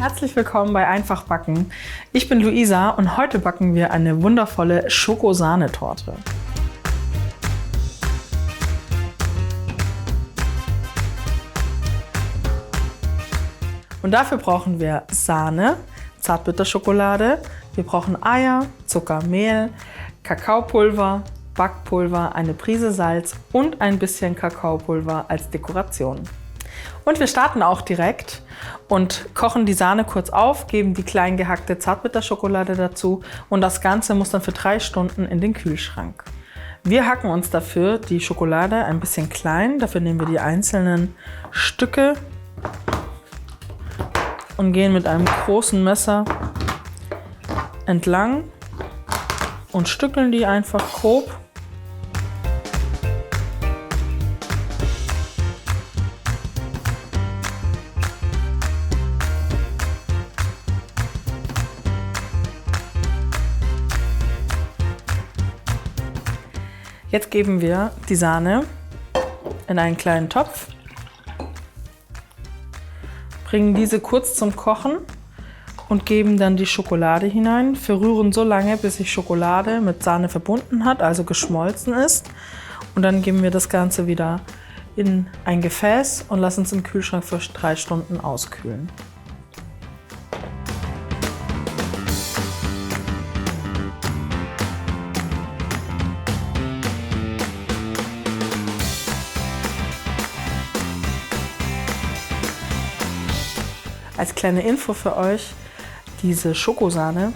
Herzlich willkommen bei Einfach Backen. Ich bin Luisa und heute backen wir eine wundervolle Schokosahnetorte. Und dafür brauchen wir Sahne, Zartbitterschokolade, wir brauchen Eier, Zucker, Mehl, Kakaopulver, Backpulver, eine Prise Salz und ein bisschen Kakaopulver als Dekoration. Und wir starten auch direkt und kochen die Sahne kurz auf, geben die klein gehackte Zartbitterschokolade dazu und das Ganze muss dann für 3 Stunden in den Kühlschrank. Wir hacken uns dafür die Schokolade ein bisschen klein, dafür nehmen wir die einzelnen Stücke und gehen mit einem großen Messer entlang und stückeln die einfach grob. Jetzt geben wir die Sahne in einen kleinen Topf, bringen diese kurz zum Kochen und geben dann die Schokolade hinein. Verrühren so lange, bis sich Schokolade mit Sahne verbunden hat, also geschmolzen ist. Und dann geben wir das Ganze wieder in ein Gefäß und lassen es im Kühlschrank für 3 Stunden auskühlen. Als kleine Info für euch, diese Schokosahne,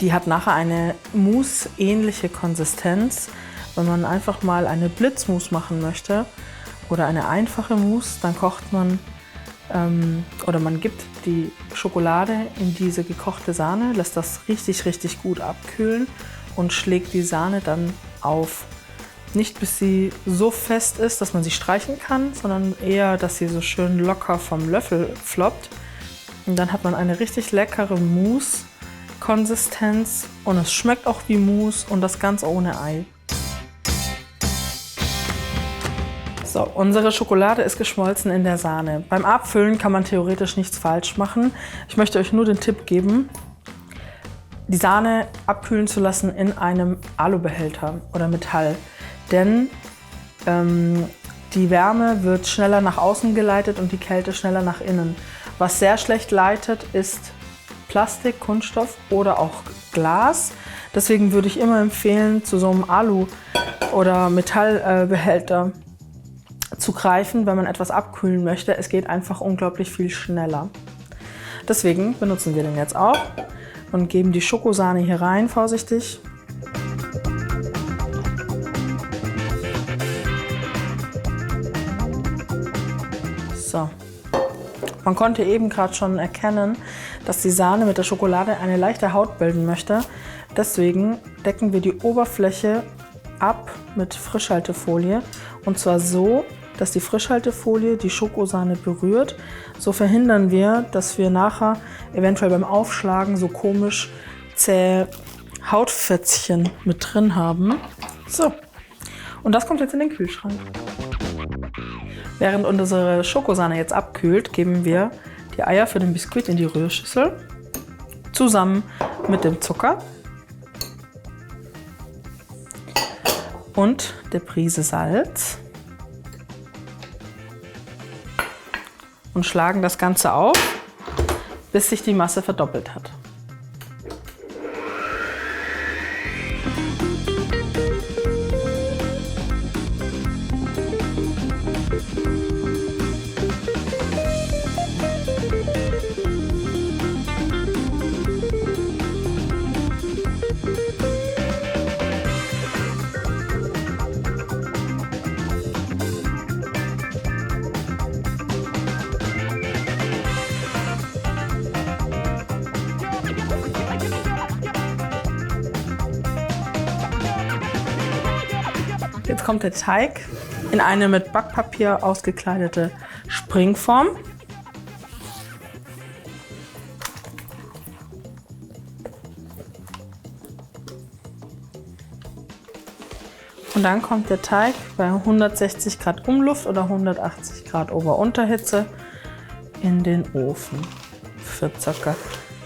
die hat nachher eine Mousse-ähnliche Konsistenz. Wenn man einfach mal eine Blitzmousse machen möchte oder eine einfache Mousse, dann kocht man oder man gibt die Schokolade in diese gekochte Sahne, lässt das richtig gut abkühlen und schlägt die Sahne dann auf. Nicht bis sie so fest ist, dass man sie streichen kann, sondern eher, dass sie so schön locker vom Löffel floppt. Und dann hat man eine richtig leckere Mousse-Konsistenz und es schmeckt auch wie Mousse und das ganz ohne Ei. So, unsere Schokolade ist geschmolzen in der Sahne. Beim Abfüllen kann man theoretisch nichts falsch machen. Ich möchte euch nur den Tipp geben, die Sahne abkühlen zu lassen in einem Alubehälter oder Metall. Denn die Wärme wird schneller nach außen geleitet und die Kälte schneller nach innen. Was sehr schlecht leitet, ist Plastik, Kunststoff oder auch Glas. Deswegen würde ich immer empfehlen, zu so einem Alu- oder Metallbehälter zu greifen, wenn man etwas abkühlen möchte. Es geht einfach unglaublich viel schneller. Deswegen benutzen wir den jetzt auch und geben die Schokosahne hier rein, vorsichtig. So. Man konnte eben gerade schon erkennen, dass die Sahne mit der Schokolade eine leichte Haut bilden möchte. Deswegen decken wir die Oberfläche ab mit Frischhaltefolie und zwar so, dass die Frischhaltefolie die Schokosahne berührt. So verhindern wir, dass wir nachher eventuell beim Aufschlagen so komisch zähe Hautfetzchen mit drin haben. So, und das kommt jetzt in den Kühlschrank. Während unsere Schokosahne jetzt abkühlt, geben wir die Eier für den Biskuit in die Rührschüssel zusammen mit dem Zucker und der Prise Salz und schlagen das Ganze auf, bis sich die Masse verdoppelt hat. Jetzt kommt der Teig in eine mit Backpapier ausgekleidete Springform. Und dann kommt der Teig bei 160 Grad Umluft oder 180 Grad Ober-Unterhitze in den Ofen. für ca.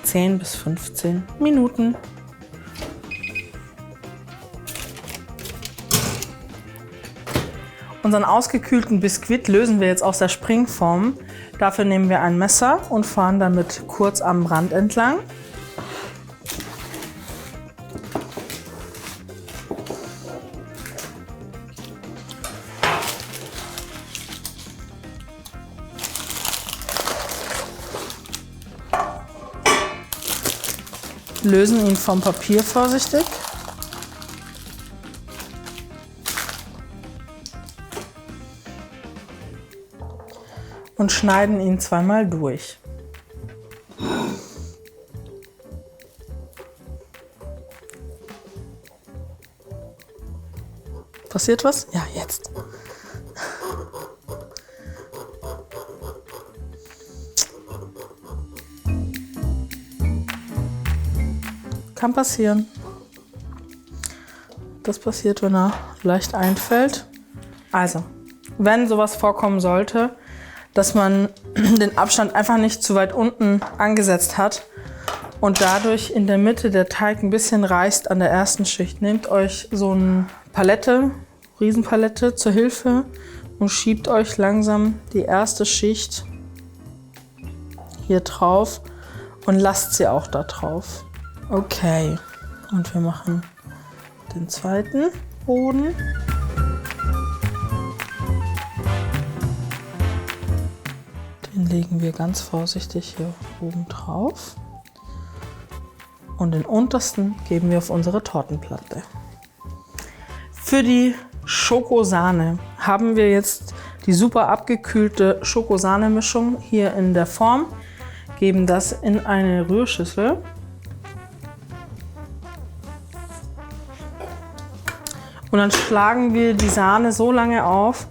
10 bis 15 Minuten. Unseren ausgekühlten Biskuit lösen wir jetzt aus der Springform. Dafür nehmen wir ein Messer und fahren damit kurz am Rand entlang. Lösen ihn vom Papier vorsichtig. Und schneiden ihn zweimal durch. Passiert was? Ja, jetzt. Kann passieren. Das passiert, wenn er leicht einfällt. Also, wenn sowas vorkommen sollte, dass man den Abstand einfach nicht zu weit unten angesetzt hat und dadurch in der Mitte der Teig ein bisschen reißt an der ersten Schicht, nehmt euch so eine Palette, Riesenpalette zur Hilfe und schiebt euch langsam die erste Schicht hier drauf und lasst sie auch da drauf. Okay, und wir machen den zweiten Boden. Den legen wir ganz vorsichtig hier oben drauf. Und den untersten geben wir auf unsere Tortenplatte. Für die Schokosahne haben wir jetzt die super abgekühlte Schokosahne-Mischung hier in der Form. Geben das in eine Rührschüssel. Und dann schlagen wir die Sahne so lange auf,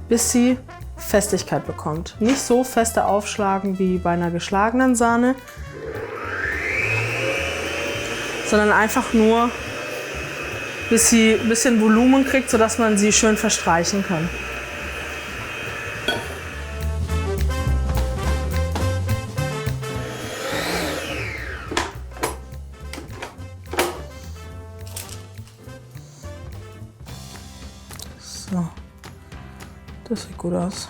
bis sie Festigkeit bekommt. Nicht so feste aufschlagen wie bei einer geschlagenen Sahne, sondern einfach nur, bis sie ein bisschen Volumen kriegt, sodass man sie schön verstreichen kann. So, das sieht gut aus.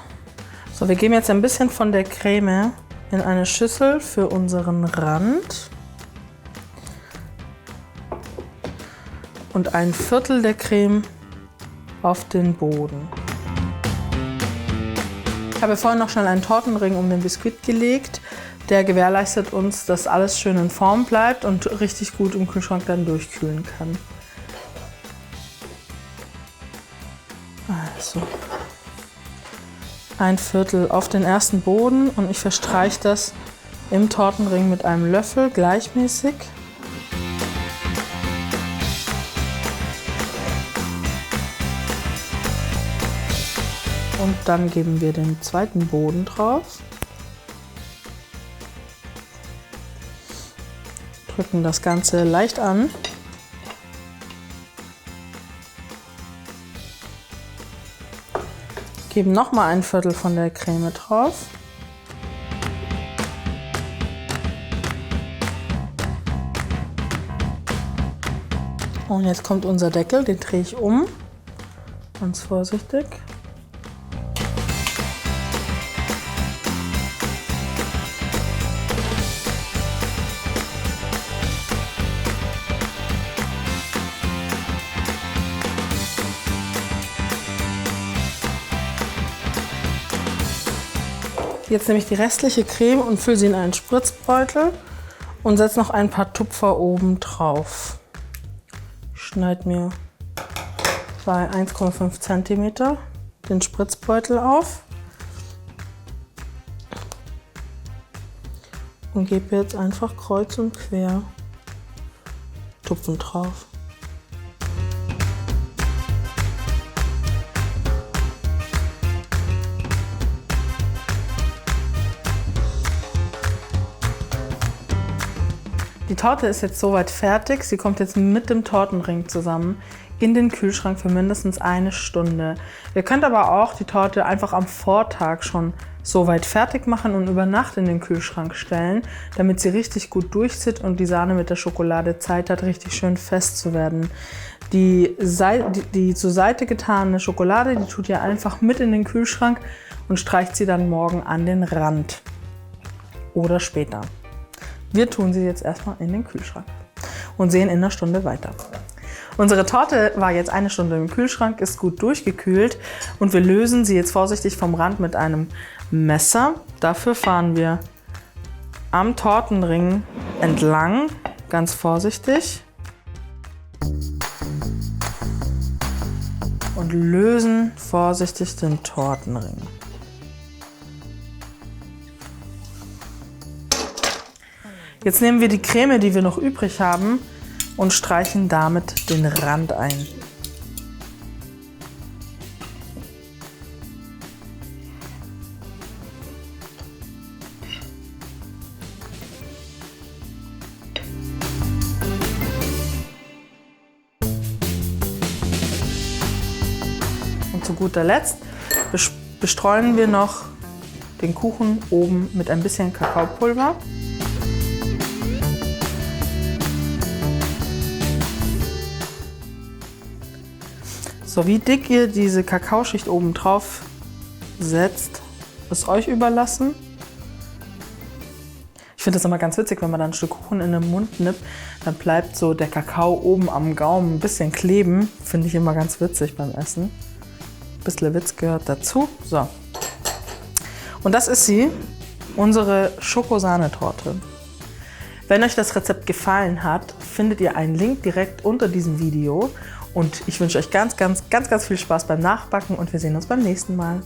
So, wir geben jetzt ein bisschen von der Creme in eine Schüssel für unseren Rand. Und ein Viertel der Creme auf den Boden. Ich habe vorhin noch schnell einen Tortenring um den Biskuit gelegt. Der gewährleistet uns, dass alles schön in Form bleibt und richtig gut im Kühlschrank dann durchkühlen kann. Also ein Viertel auf den ersten Boden und ich verstreiche das im Tortenring mit einem Löffel gleichmäßig. Und dann geben wir den zweiten Boden drauf. Drücken das Ganze leicht an. Geben nochmal ein Viertel von der Creme drauf. Und jetzt kommt unser Deckel, den drehe ich um. Ganz vorsichtig. Jetzt nehme ich die restliche Creme und fülle sie in einen Spritzbeutel und setze noch ein paar Tupfer oben drauf. Ich schneide mir bei 1,5 cm den Spritzbeutel auf und gebe jetzt einfach kreuz und quer Tupfen drauf. Die Torte ist jetzt soweit fertig. Sie kommt jetzt mit dem Tortenring zusammen in den Kühlschrank für mindestens 1 Stunde. Ihr könnt aber auch die Torte einfach am Vortag schon soweit fertig machen und über Nacht in den Kühlschrank stellen, damit sie richtig gut durchzieht und die Sahne mit der Schokolade Zeit hat, richtig schön fest zu werden. Die zur Seite getane Schokolade, die tut ihr einfach mit in den Kühlschrank und streicht sie dann morgen an den Rand oder später. Wir tun sie jetzt erstmal in den Kühlschrank und sehen in einer Stunde weiter. Unsere Torte war jetzt 1 Stunde im Kühlschrank, ist gut durchgekühlt und wir lösen sie jetzt vorsichtig vom Rand mit einem Messer. Dafür fahren wir am Tortenring entlang, ganz vorsichtig, und lösen vorsichtig den Tortenring. Jetzt nehmen wir die Creme, die wir noch übrig haben, und streichen damit den Rand ein. Und zu guter Letzt bestreuen wir noch den Kuchen oben mit ein bisschen Kakaopulver. So, wie dick ihr diese Kakaoschicht oben drauf setzt, ist euch überlassen. Ich finde das immer ganz witzig, wenn man dann ein Stück Kuchen in den Mund nimmt, dann bleibt so der Kakao oben am Gaumen ein bisschen kleben. Finde ich immer ganz witzig beim Essen. Ein bisschen Witz gehört dazu. So. Und das ist sie, unsere Schokosahnetorte. Wenn euch das Rezept gefallen hat, findet ihr einen Link direkt unter diesem Video. Und ich wünsche euch ganz viel Spaß beim Nachbacken und wir sehen uns beim nächsten Mal.